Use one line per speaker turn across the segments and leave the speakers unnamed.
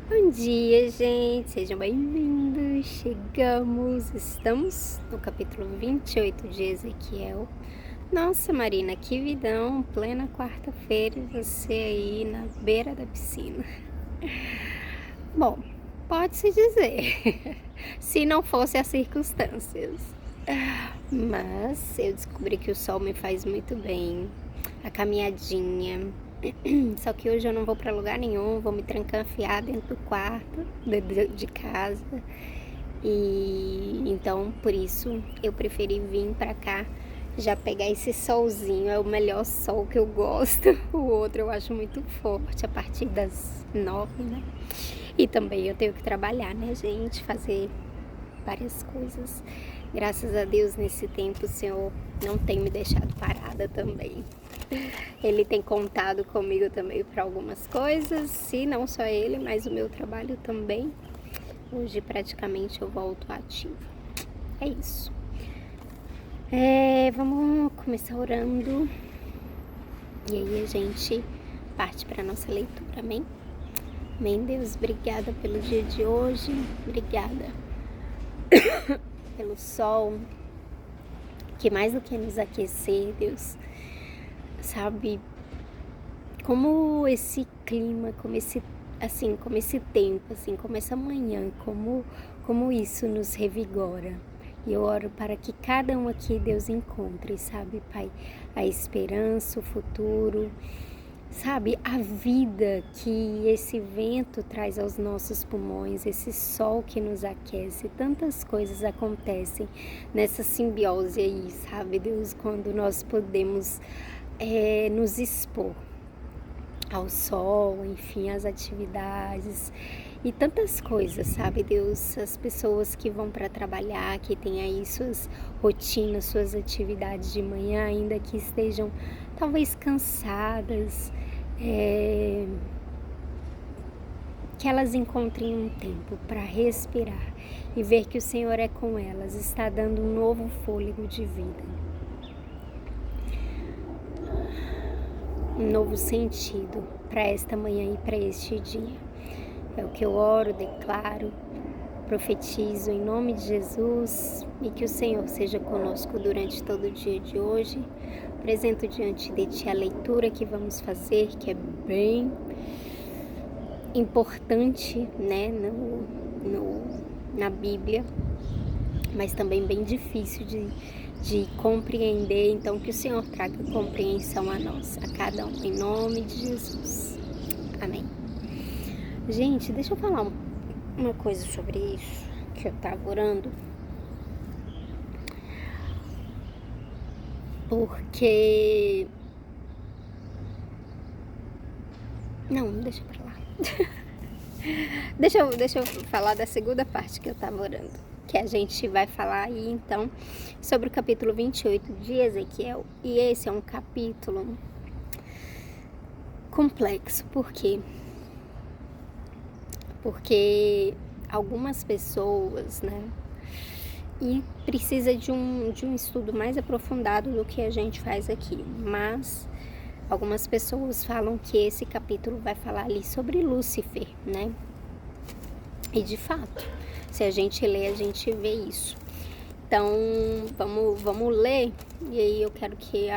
Bom dia, gente, sejam bem-vindos. Estamos no capítulo 28 de Ezequiel. Nossa, Marina, que vidão, plena quarta-feira e você aí na beira da piscina. Bom, pode-se dizer, se não fosse as circunstâncias. Mas eu descobri que o sol me faz muito bem, a caminhadinha. Só que hoje eu não vou pra lugar nenhum, vou me trancafiar dentro do quarto de casa. E então, por isso, eu preferi vir pra cá, já pegar esse solzinho. É o melhor sol que eu gosto. O outro eu acho muito forte, a partir das 9, né? E também eu tenho que trabalhar, né, gente? Fazer várias coisas. Graças a Deus, nesse tempo, o Senhor não tem me deixado parada também. Ele tem contado comigo também para algumas coisas, se não só ele, mas o meu trabalho também. Hoje praticamente eu volto ativo. É isso. Vamos começar orando. E aí a gente parte para nossa leitura, amém? Amém, Deus, obrigada pelo dia de hoje. Obrigada pelo sol, que mais do que nos aquecer, Deus, sabe, como esse clima, como esse tempo, como essa manhã, como isso nos revigora. E eu oro para que cada um aqui, Deus, encontre, sabe, Pai, a esperança, o futuro, sabe, a vida que esse vento traz aos nossos pulmões, esse sol que nos aquece. Tantas coisas acontecem nessa simbiose aí, sabe, Deus, quando nós podemos nos expor ao sol, enfim, às atividades e tantas coisas, sabe, Deus, as pessoas que vão para trabalhar, que têm aí suas rotinas, suas atividades de manhã, ainda que estejam talvez cansadas, que elas encontrem um tempo para respirar e ver que o Senhor é com elas, está dando um novo fôlego de vida, um novo sentido para esta manhã e para este dia. É o que eu oro, declaro, profetizo em nome de Jesus, e que o Senhor seja conosco durante todo o dia de hoje. Apresento diante de Ti a leitura que vamos fazer, que é bem importante, né, na Bíblia, mas também bem difícil de compreender. Então que o Senhor traga compreensão a nós, a cada um, em nome de Jesus. Amém. Gente, deixa eu falar uma coisa sobre isso, que eu tava orando, porque... Não, deixa pra lá. Deixa eu falar da segunda parte que eu tava orando, que a gente vai falar aí, então, sobre o capítulo 28 de Ezequiel. E esse é um capítulo complexo. Por quê? Porque algumas pessoas, né, e precisa de um estudo mais aprofundado do que a gente faz aqui, mas algumas pessoas falam que esse capítulo vai falar ali sobre Lúcifer, né? E de fato, se a gente lê, a gente vê isso. Então, vamos ler, e aí eu quero que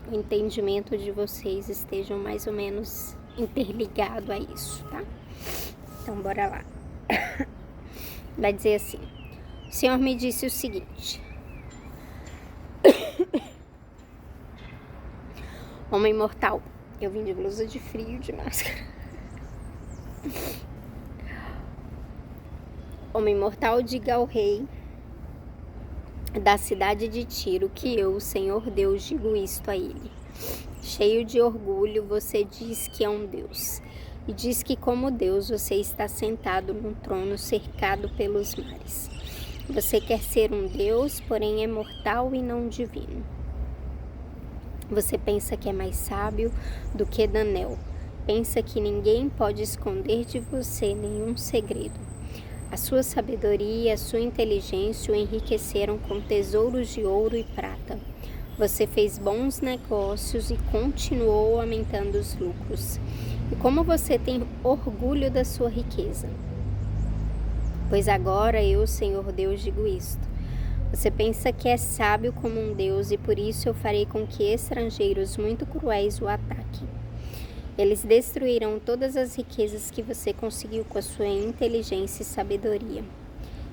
o entendimento de vocês estejam mais ou menos interligado a isso, tá? Então, bora lá. Vai dizer assim: o Senhor me disse o seguinte: homem mortal, eu vim de blusa de frio, de máscara. Homem mortal, diga ao rei da cidade de Tiro que eu, o Senhor Deus, digo isto a ele. Cheio de orgulho, você diz que é um Deus, e diz que como Deus você está sentado num trono cercado pelos mares. Você quer ser um Deus, porém é mortal e não divino. Você pensa que é mais sábio do que Daniel. Pensa que ninguém pode esconder de você nenhum segredo. A sua sabedoria e a sua inteligência o enriqueceram com tesouros de ouro e prata. Você fez bons negócios e continuou aumentando os lucros. E como você tem orgulho da sua riqueza. Pois agora eu, Senhor Deus, digo isto. Você pensa que é sábio como um Deus e por isso eu farei com que estrangeiros muito cruéis o ataquem. Eles destruirão todas as riquezas que você conseguiu com a sua inteligência e sabedoria.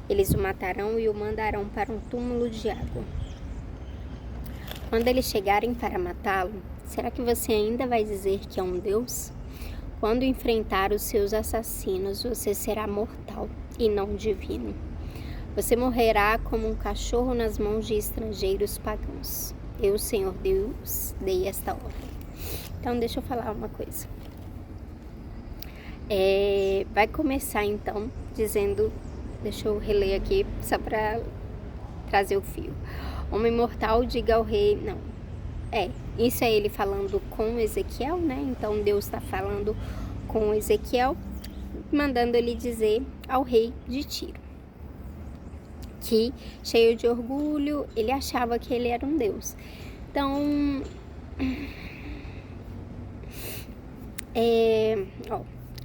Eles o matarão e o mandarão para um túmulo de água. Quando eles chegarem para matá-lo, será que você ainda vai dizer que é um Deus? Quando enfrentar os seus assassinos, você será mortal e não divino. Você morrerá como um cachorro nas mãos de estrangeiros pagãos. Eu, Senhor Deus, dei esta ordem. Então, deixa eu falar uma coisa. Vai começar, então, dizendo... Deixa eu reler aqui, só para trazer o fio. Homem mortal, diga ao rei... Não, isso é ele falando com Ezequiel, né? Então, Deus está falando com Ezequiel, mandando ele dizer ao rei de Tiro. Que, cheio de orgulho, ele achava que ele era um Deus. Então...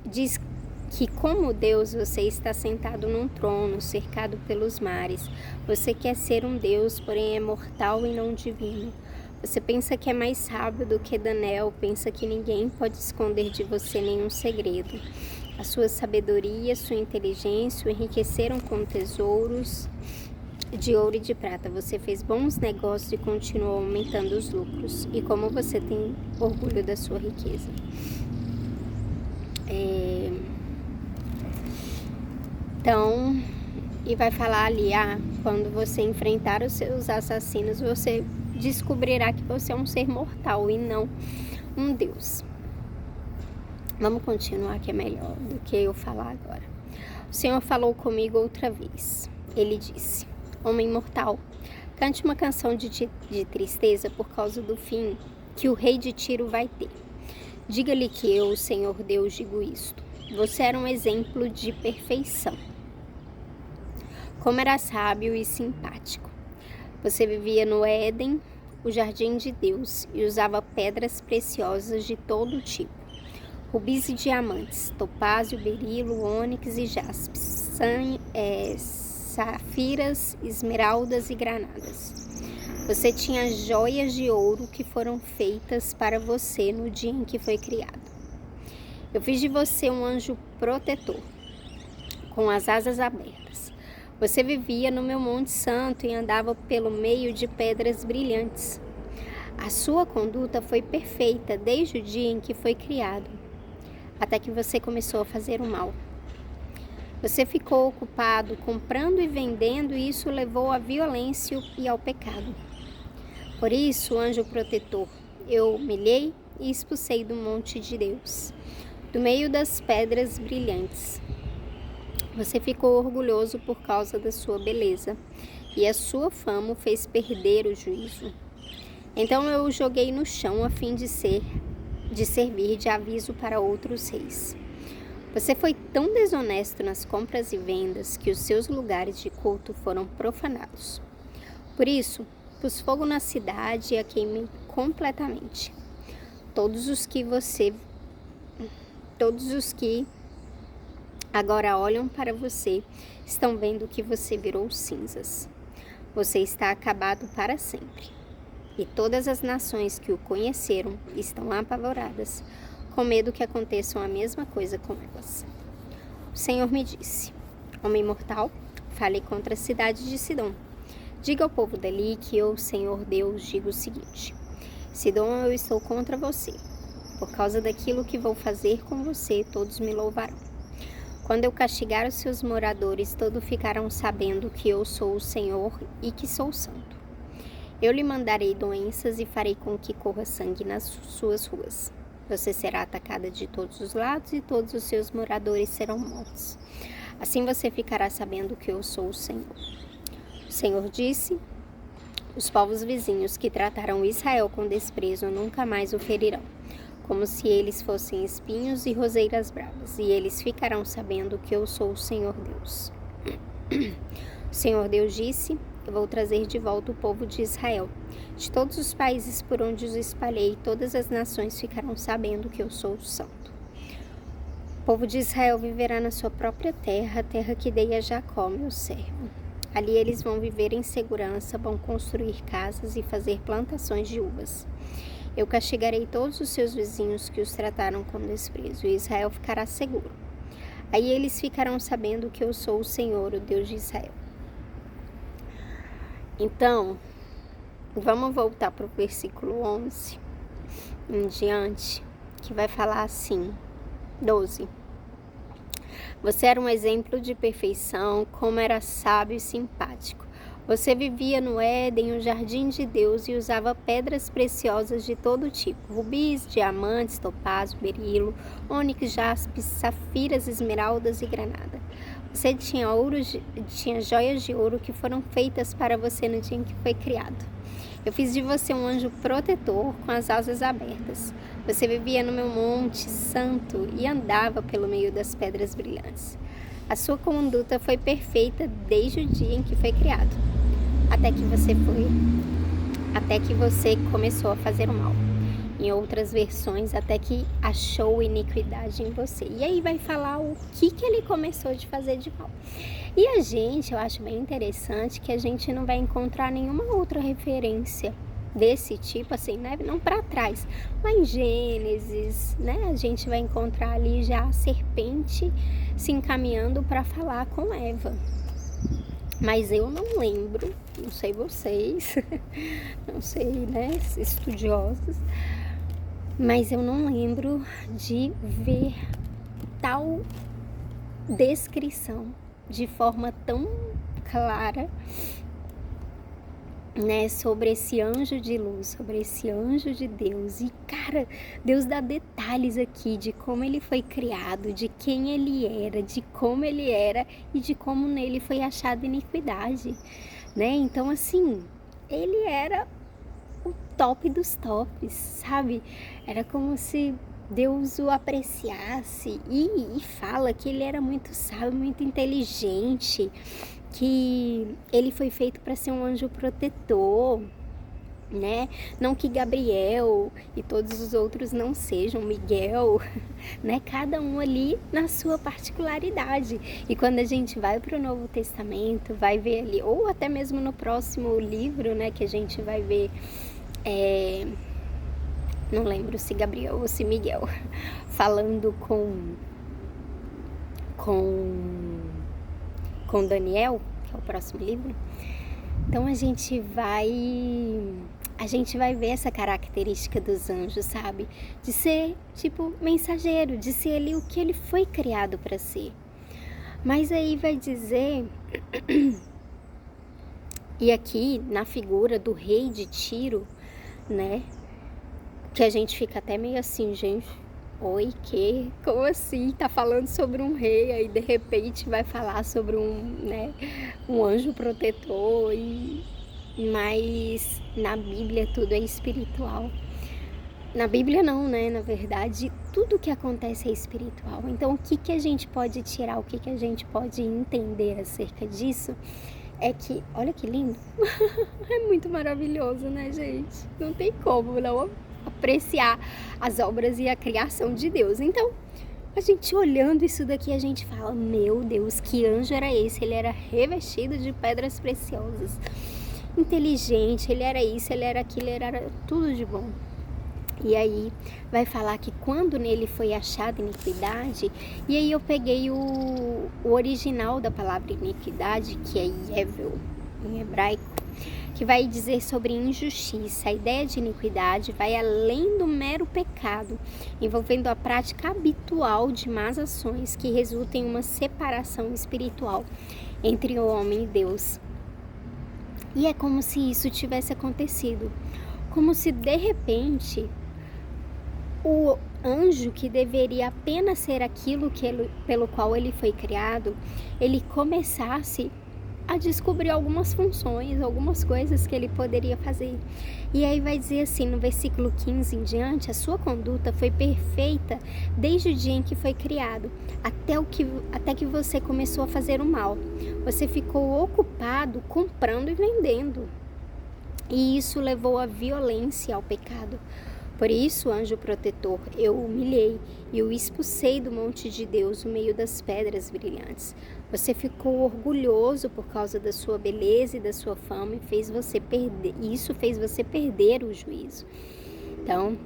diz que como Deus você está sentado num trono, cercado pelos mares. Você quer ser um Deus, porém é mortal e não divino. Você pensa que é mais sábio do que Daniel, pensa que ninguém pode esconder de você nenhum segredo. A sua sabedoria, sua inteligência o enriqueceram com tesouros de ouro e de prata. Você fez bons negócios e continuou aumentando os lucros. E como você tem orgulho da sua riqueza. Então, e vai falar ali, quando você enfrentar os seus assassinos, você descobrirá que você é um ser mortal e não um Deus. Vamos continuar, que é melhor do que eu falar agora. O Senhor falou comigo outra vez. Ele disse: homem mortal, cante uma canção de tristeza por causa do fim que o rei de Tiro vai ter. Diga-lhe que eu, o Senhor Deus, digo isto. Você era um exemplo de perfeição. Como era sábio e simpático. Você vivia no Éden, o jardim de Deus, e usava pedras preciosas de todo tipo. Rubis e diamantes, topázio, berilo, ônix e jaspis, safiras, esmeraldas e granadas. Você tinha joias de ouro que foram feitas para você no dia em que foi criado. Eu fiz de você um anjo protetor, com as asas abertas. Você vivia no meu Monte Santo e andava pelo meio de pedras brilhantes. A sua conduta foi perfeita desde o dia em que foi criado, até que você começou a fazer o mal. Você ficou ocupado comprando e vendendo e isso levou à violência e ao pecado. Por isso, anjo protetor, eu humilhei e expulsei do monte de Deus, do meio das pedras brilhantes. Você ficou orgulhoso por causa da sua beleza, e a sua fama o fez perder o juízo. Então eu o joguei no chão a fim de servir de aviso para outros reis. Você foi tão desonesto nas compras e vendas que os seus lugares de culto foram profanados. Por isso, pus fogo na cidade e a queimei completamente. Todos os que agora olham para você estão vendo que você virou cinzas. Você está acabado para sempre. E todas as nações que o conheceram estão apavoradas, com medo que aconteça a mesma coisa com elas. O Senhor me disse: homem mortal, fale contra a cidade de Sidom. Diga ao povo dali que eu, Senhor Deus, digo o seguinte: Sidom, eu estou contra você. Por causa daquilo que vou fazer com você, todos me louvarão. Quando eu castigar os seus moradores, todos ficarão sabendo que eu sou o Senhor e que sou santo. Eu lhe mandarei doenças e farei com que corra sangue nas suas ruas. Você será atacada de todos os lados e todos os seus moradores serão mortos. Assim você ficará sabendo que eu sou o Senhor. O Senhor disse: os povos vizinhos que trataram Israel com desprezo nunca mais o ferirão, como se eles fossem espinhos e roseiras bravas, e eles ficarão sabendo que eu sou o Senhor Deus. O Senhor Deus disse: eu vou trazer de volta o povo de Israel. De todos os países por onde os espalhei, todas as nações ficarão sabendo que eu sou o santo. povo de Israel viverá na sua própria terra, a terra que dei a Jacó, meu servo. Ali eles vão viver em segurança, vão construir casas e fazer plantações de uvas. Eu castigarei todos os seus vizinhos que os trataram com desprezo, e Israel ficará seguro. Aí eles ficarão sabendo que eu sou o Senhor, o Deus de Israel. Então, vamos voltar para o versículo 11 em diante, que vai falar assim, 12. Você era um exemplo de perfeição, como era sábio e simpático. Você vivia no Éden, o jardim de Deus, e usava pedras preciosas de todo tipo, rubis, diamantes, topázio, berilo, ônix, jaspis, safiras, esmeraldas e granada. Você tinha joias de ouro que foram feitas para você no dia em que foi criado. Eu fiz de você um anjo protetor com as asas abertas. Você vivia no meu monte santo e andava pelo meio das pedras brilhantes. A sua conduta foi perfeita desde o dia em que foi criado, até que você começou a fazer o mal. Em outras versões, até que achou iniquidade em você. E aí vai falar o que ele começou de fazer de mal. E eu acho bem interessante que a gente não vai encontrar nenhuma outra referência desse tipo, assim, né? Não para trás. Lá em Gênesis, né? A gente vai encontrar ali já a serpente se encaminhando para falar com Eva. Mas eu não lembro, não sei vocês, não sei, né, estudiosos, mas eu não lembro de ver tal descrição de forma tão clara, né, sobre esse anjo de luz, sobre esse anjo de Deus. E cara, Deus dá detalhes aqui de como ele foi criado, de quem ele era, de como ele era e de como nele foi achada iniquidade, né? Então assim, ele era o top dos tops, sabe? Era como se Deus o apreciasse e fala que ele era muito sábio, muito inteligente, que ele foi feito para ser um anjo protetor, né? Não que Gabriel e todos os outros não sejam, Miguel, né? Cada um ali na sua particularidade. E quando a gente vai para o Novo Testamento, vai ver ali, ou até mesmo no próximo livro, né? Que a gente vai ver, não lembro se Gabriel ou se Miguel, falando com Daniel, que é o próximo livro. Então a gente vai ver essa característica dos anjos, sabe? De ser tipo mensageiro, de ser ali o que ele foi criado para ser. Mas aí vai dizer, e aqui na figura do rei de Tiro, né? Que a gente fica até meio assim, gente. Oi, como assim? Tá falando sobre um rei, aí de repente vai falar sobre um anjo protetor, mas na Bíblia tudo é espiritual. Na Bíblia não, né? Na verdade, tudo que acontece é espiritual. Então, o que a gente pode tirar, o que a gente pode entender acerca disso é que, olha que lindo, é muito maravilhoso, né, gente? Não tem como não apreciar as obras e a criação de Deus. Então, a gente olhando isso daqui, a gente fala, meu Deus, que anjo era esse? Ele era revestido de pedras preciosas, inteligente, ele era isso, ele era aquilo, ele era tudo de bom. E aí vai falar que quando nele foi achada iniquidade, e aí eu peguei o original da palavra iniquidade, que é Yevel, em hebraico, que vai dizer sobre injustiça. A ideia de iniquidade vai além do mero pecado, envolvendo a prática habitual de más ações que resultam em uma separação espiritual entre o homem e Deus. E é como se isso tivesse acontecido, como se de repente o anjo, que deveria apenas ser aquilo pelo qual ele foi criado, ele começasse a descobrir algumas funções, algumas coisas que ele poderia fazer. E aí vai dizer assim, no versículo 15 em diante, a sua conduta foi perfeita desde o dia em que foi criado, até que você começou a fazer o mal. Você ficou ocupado comprando e vendendo. E isso levou à violência, ao pecado. Por isso, anjo protetor, eu o humilhei e o expulsei do monte de Deus no meio das pedras brilhantes. Você ficou orgulhoso por causa da sua beleza e da sua fama e isso fez você perder o juízo. Então,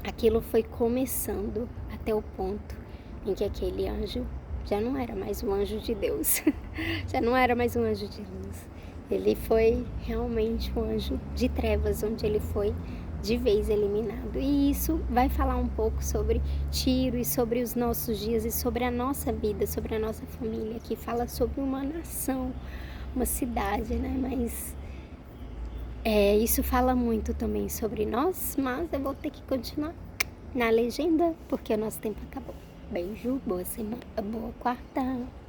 aquilo foi começando até o ponto em que aquele anjo já não era mais um anjo de Deus, já não era mais um anjo de luz. Ele foi realmente um anjo de trevas, onde ele foi de vez eliminado. E isso vai falar um pouco sobre Tiro e sobre os nossos dias e sobre a nossa vida, sobre a nossa família, que fala sobre uma nação, uma cidade, né? Mas isso fala muito também sobre nós, mas eu vou ter que continuar na legenda, porque o nosso tempo acabou. Beijo, boa semana, boa quarta.